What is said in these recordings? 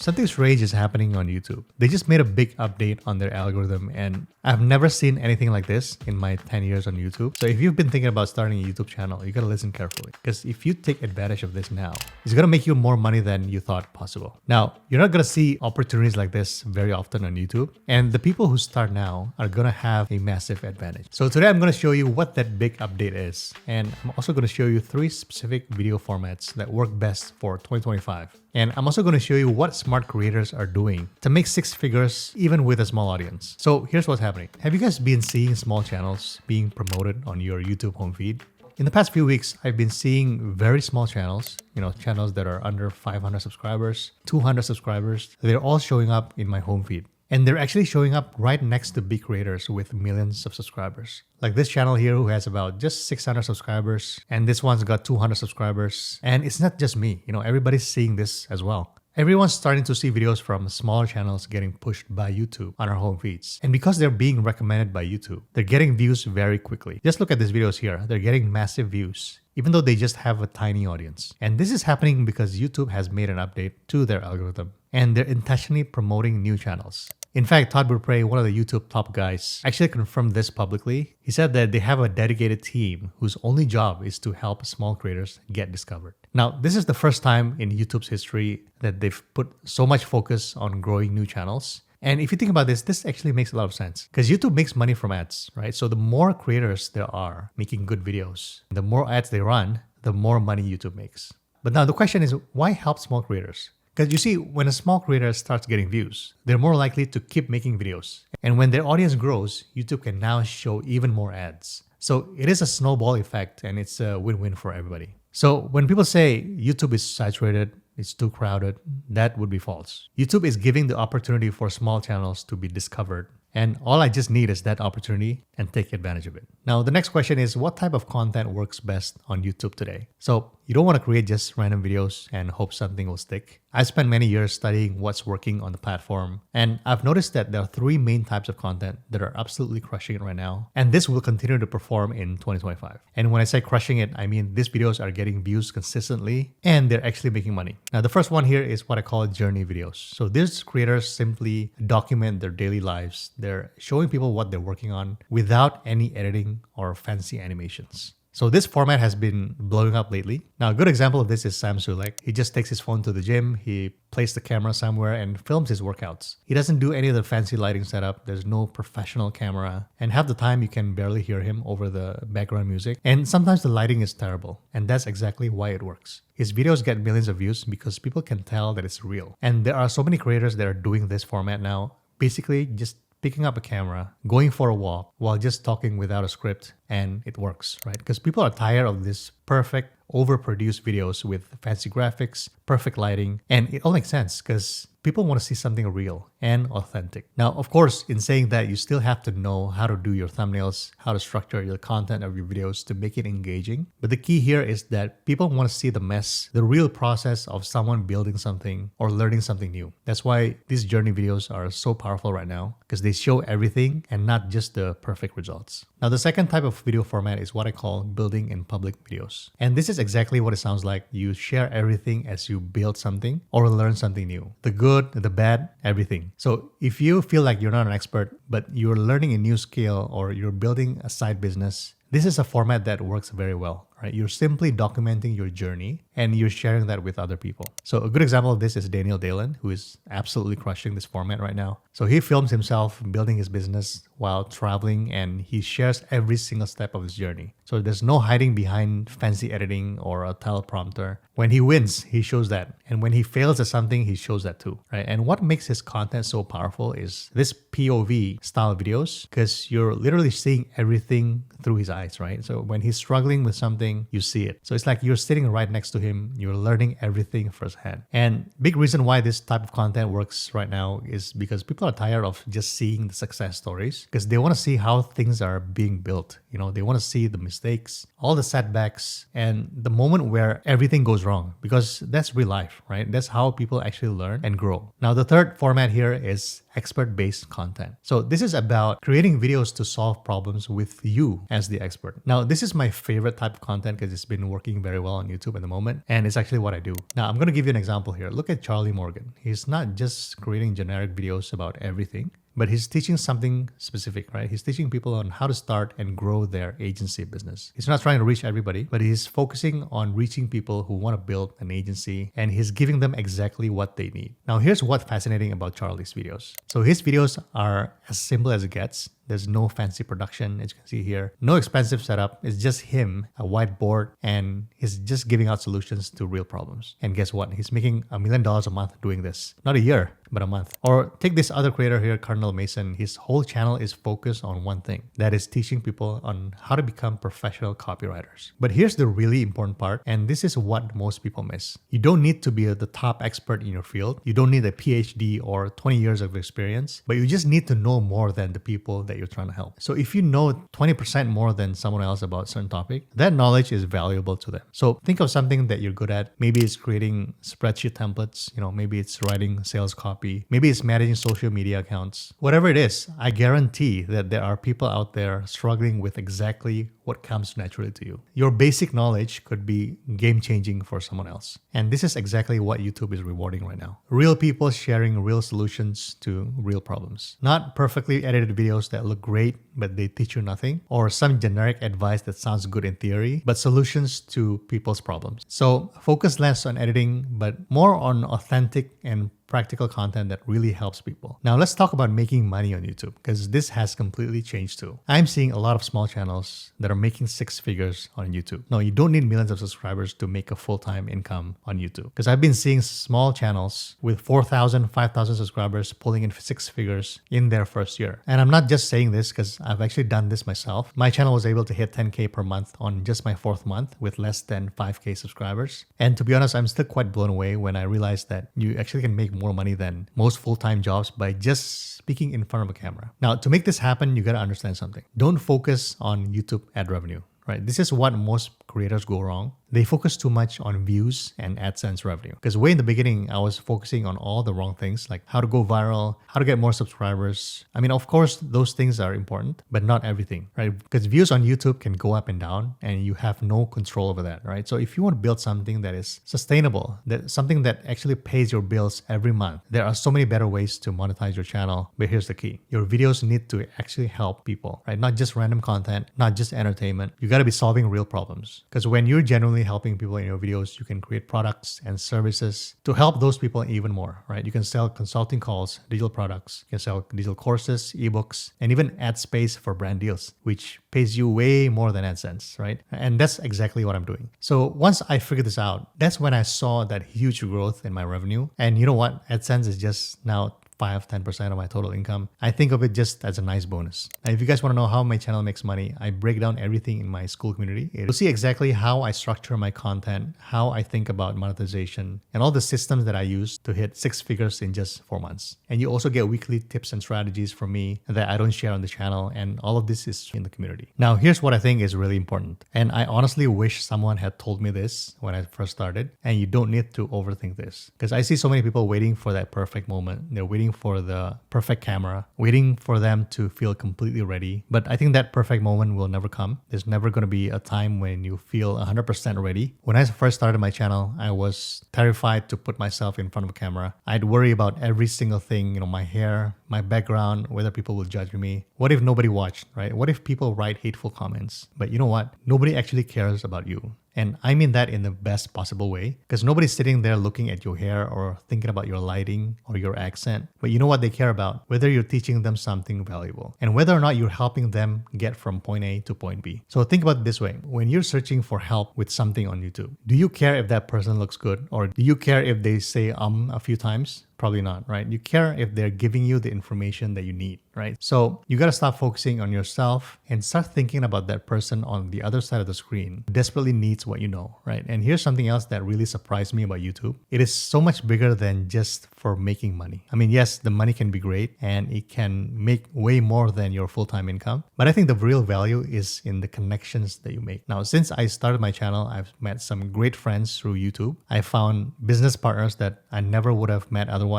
Something strange is happening on YouTube. They just made a big update on their algorithm, and I've never seen anything like this in my 10 years on YouTube. So if you've been thinking about starting a YouTube channel, you gotta listen carefully, because if you take advantage of this now, it's gonna make you more money than you thought possible. Now, you're not gonna see opportunities like this very often on YouTube, and the people who start now are gonna have a massive advantage. So today I'm gonna show you what that big update is, and I'm also gonna show you 3 specific video formats that work best for 2025. And I'm also going to show you what smart creators are doing to make 6 figures even with a small audience. So here's what's happening. Have you guys been seeing small channels being promoted on your YouTube home feed? In the past few weeks, I've been seeing very small channels, channels that are under 500 subscribers, 200 subscribers. They're all showing up in my home feed. And they're actually showing up right next to big creators with millions of subscribers. Like this channel here who has about just 600 subscribers, and this one's got 200 subscribers. And it's not just me, everybody's seeing this as well. Everyone's starting to see videos from smaller channels getting pushed by YouTube on our home feeds. And because they're being recommended by YouTube, they're getting views very quickly. Just look at these videos here. They're getting massive views, even though they just have a tiny audience. And this is happening because YouTube has made an update to their algorithm, and they're intentionally promoting new channels. In fact, Todd Burpray, one of the YouTube top guys, actually confirmed this publicly. He said that they have a dedicated team whose only job is to help small creators get discovered. Now, this is the first time in YouTube's history that they've put so much focus on growing new channels. And if you think about this actually makes a lot of sense, because YouTube makes money from ads, right? So the more creators there are making good videos, the more ads they run, the more money YouTube makes. But now the question is, why help small creators? Because you see, when a small creator starts getting views, they're more likely to keep making videos. And when their audience grows, YouTube can now show even more ads. So it is a snowball effect, and it's a win-win for everybody. So when people say YouTube is saturated, it's too crowded, that would be false. YouTube is giving the opportunity for small channels to be discovered. And all I just need is that opportunity and take advantage of it. Now, the next question is, what type of content works best on YouTube today? So you don't want to create just random videos and hope something will stick. I spent many years studying what's working on the platform, and I've noticed that there are 3 main types of content that are absolutely crushing it right now. And this will continue to perform in 2025. And when I say crushing it, I mean these videos are getting views consistently and they're actually making money. Now, the first one here is what I call journey videos. So these creators simply document their daily lives. They're showing people what they're working on without any editing or fancy animations. So this format has been blowing up lately. Now, a good example of this is Sam Sulek. He just takes his phone to the gym, he places the camera somewhere and films his workouts. He doesn't do any of the fancy lighting setup. There's no professional camera. And half the time you can barely hear him over the background music. And sometimes the lighting is terrible. And that's exactly why it works. His videos get millions of views because people can tell that it's real. And there are so many creators that are doing this format now. Basically, just picking up a camera, going for a walk while just talking without a script, and it works, right? Because people are tired of this perfect, overproduced videos with fancy graphics, perfect lighting, and it all makes sense because people want to see something real and authentic. Now, of course, in saying that, you still have to know how to do your thumbnails, how to structure your content of your videos to make it engaging. But the key here is that people want to see the mess, the real process of someone building something or learning something new. That's why these journey videos are so powerful right now, because they show everything and not just the perfect results. Now, the second type of video format is what I call building in public videos. And this is exactly what it sounds like. You share everything as you build something or learn something new. The good, the bad, everything. So if you feel like you're not an expert, but you're learning a new skill or you're building a side business, this is a format that works very well, right? You're simply documenting your journey and you're sharing that with other people. So a good example of this is Daniel Dalen, who is absolutely crushing this format right now. So he films himself building his business while traveling, and he shares every single step of his journey. So there's no hiding behind fancy editing or a teleprompter. When he wins, he shows that. And when he fails at something, he shows that too, right? And what makes his content so powerful is this POV style videos, because you're literally seeing everything through his eyes, right? So when he's struggling with something, you see it. So it's like you're sitting right next to him, you're learning everything firsthand. And big reason why this type of content works right now is because people are tired of just seeing the success stories, because they want to see how things are being built. They want to see the mistakes, all the setbacks, and the moment where everything goes wrong, because that's real life, right? That's how people actually learn and grow. Now, the third format here is expert-based content. So this is about creating videos to solve problems with you as the expert. Now, this is my favorite type of content because it's been working very well on YouTube at the moment, and it's actually what I do. Now, I'm going to give you an example here. Look at Charlie Morgan. He's not just creating generic videos about everything, but he's teaching something specific, right? He's teaching people on how to start and grow their agency business. He's not trying to reach everybody, but he's focusing on reaching people who want to build an agency, and he's giving them exactly what they need. Now, here's what's fascinating about Charlie's videos. So his videos are as simple as it gets. There's no fancy production, as you can see here. No expensive setup. It's just him, a whiteboard, and he's just giving out solutions to real problems. And guess what? He's making $1 million a month doing this. Not a year, but a month. Or take this other creator here, Cardinal Mason. His whole channel is focused on one thing. That is teaching people on how to become professional copywriters. But here's the really important part, and this is what most people miss. You don't need to be the top expert in your field. You don't need a PhD or 20 years of experience, but you just need to know more than the people that you're trying to help. So if you know 20% more than someone else about a certain topic, that knowledge is valuable to them. So think of something that you're good at. Maybe it's creating spreadsheet templates, maybe it's writing sales copy, maybe it's managing social media accounts. Whatever it is, I guarantee that there are people out there struggling with exactly what comes naturally to you. Your basic knowledge could be game-changing for someone else. And this is exactly what YouTube is rewarding right now. Real people sharing real solutions to real problems. Not perfectly edited videos that look great, but they teach you nothing, or some generic advice that sounds good in theory, but solutions to people's problems. So focus less on editing, but more on authentic and practical content that really helps people. Now let's talk about making money on YouTube, because this has completely changed too. I'm seeing a lot of small channels that are making 6 figures on YouTube. No, you don't need millions of subscribers to make a full-time income on YouTube, because I've been seeing small channels with 4,000, 5,000 subscribers pulling in 6 figures in their first year. And I'm not just saying this because I've actually done this myself. My channel was able to hit 10K per month on just my 4th month with less than 5K subscribers. And to be honest, I'm still quite blown away when I realized that you actually can make more money than most full-time jobs by just speaking in front of a camera. Now, to make this happen, you got to understand something. Don't focus on YouTube ad revenue, right? This is what most creators go wrong. They focus too much on views and AdSense revenue. Because way in the beginning, I was focusing on all the wrong things, like how to go viral, how to get more subscribers. I mean, of course, those things are important, but not everything, right? Because views on YouTube can go up and down, and you have no control over that, right? So if you want to build something that is sustainable, that something that actually pays your bills every month, there are so many better ways to monetize your channel. But here's the key. Your videos need to actually help people, right? Not just random content, not just entertainment. You got to be solving real problems. Because when you're genuinely helping people in your videos, you can create products and services to help those people even more, right? You can sell consulting calls, digital products, you can sell digital courses, ebooks, and even ad space for brand deals, which pays you way more than AdSense, right? And that's exactly what I'm doing. So once I figured this out, that's when I saw that huge growth in my revenue. And you know what? AdSense is just now 5-10% of my total income. I think of it just as a nice bonus. Now, if you guys want to know how my channel makes money, I break down everything in my school community. You'll see exactly how I structure my content, how I think about monetization, and all the systems that I use to hit 6 figures in just 4 months. And you also get weekly tips and strategies from me that I don't share on the channel, and all of this is in the community. Now, here's what I think is really important. And I honestly wish someone had told me this when I first started, and you don't need to overthink this. Because I see so many people waiting for that perfect moment. They're waiting for the perfect camera, waiting for them to feel completely ready. But I think that perfect moment will never come. There's never going to be a time when you feel 100% ready. When I first started my channel, I was terrified to put myself in front of a camera. I'd worry about every single thing, my hair, my background, whether people will judge me. What if nobody watched, right? What if people write hateful comments? But you know what? Nobody actually cares about you. And I mean that in the best possible way, because nobody's sitting there looking at your hair or thinking about your lighting or your accent. But you know what they care about? Whether you're teaching them something valuable and whether or not you're helping them get from point A to point B. So think about it this way. When you're searching for help with something on YouTube, do you care if that person looks good? Or do you care if they say a few times? Probably not, right? You care if they're giving you the information that you need, right? So you got to stop focusing on yourself and start thinking about that person on the other side of the screen who desperately needs what you know, right? And here's something else that really surprised me about YouTube. It is so much bigger than just for making money. I mean, yes, the money can be great and it can make way more than your full-time income. But I think the real value is in the connections that you make. Now, since I started my channel, I've met some great friends through YouTube. I found business partners that I never would have met otherwise.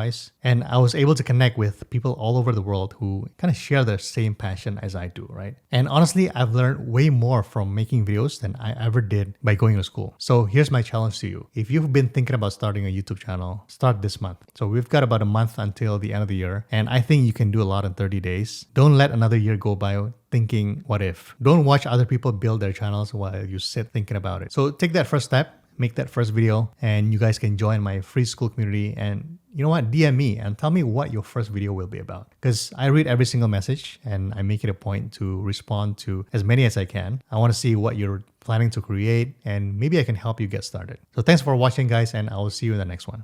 And I was able to connect with people people all over the world who kind of share the same passion as I do, right? And honestly, I've learned way more from making videos than I ever did by going to school. So here's my challenge to you. If you've been thinking about starting a YouTube channel, start this month. So we've got about a month until the end of the year, and I think you can do a lot in 30 days. Don't let another year go by thinking, what if? Don't watch other people build their channels while you sit thinking about it. So take that first step. Make that first video, and you guys can join my free school community. And you know what? DM me and tell me what your first video will be about, because I read every single message and I make it a point to respond to as many as I can. I want to see what you're planning to create, and maybe I can help you get started. So thanks for watching, guys, and I will see you in the next one.